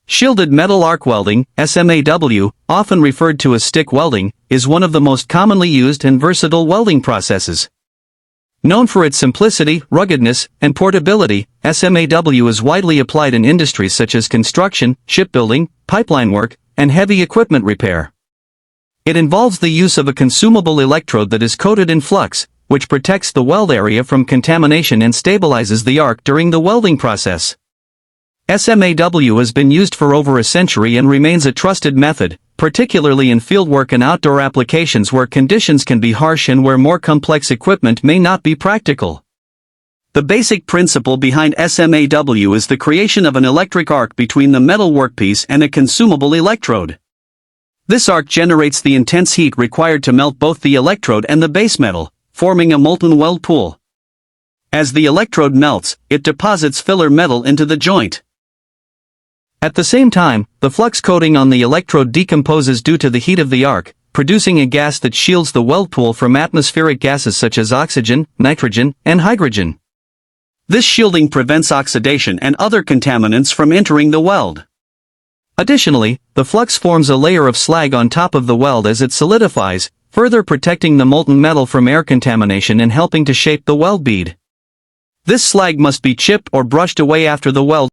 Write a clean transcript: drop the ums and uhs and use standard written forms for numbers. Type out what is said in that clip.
Shielded metal arc welding, SMAW, often referred to as stick welding, is one of the most commonly used and versatile welding processes. Known for its simplicity, ruggedness, and portability, SMAW is widely applied in industries such as construction, shipbuilding, pipeline work, and heavy equipment repair. It involves the use of a consumable electrode that is coated in flux, which protects the weld area from contamination and stabilizes the arc during the welding process. SMAW has been used for over a century and remains a trusted method, particularly in fieldwork and outdoor applications where conditions can be harsh and where more complex equipment may not be practical. The basic principle behind SMAW is the creation of an electric arc between the metal workpiece and a consumable electrode. This arc generates the intense heat required to melt both the electrode and the base metal, forming a molten weld pool. As the electrode melts, it deposits filler metal into the joint. At the same time, the flux coating on the electrode decomposes due to the heat of the arc, producing a gas that shields the weld pool from atmospheric gases such as oxygen, nitrogen, and hydrogen. This shielding prevents oxidation and other contaminants from entering the weld. Additionally, the flux forms a layer of slag on top of the weld as it solidifies, further protecting the molten metal from air contamination and helping to shape the weld bead. This slag must be chipped or brushed away after the weld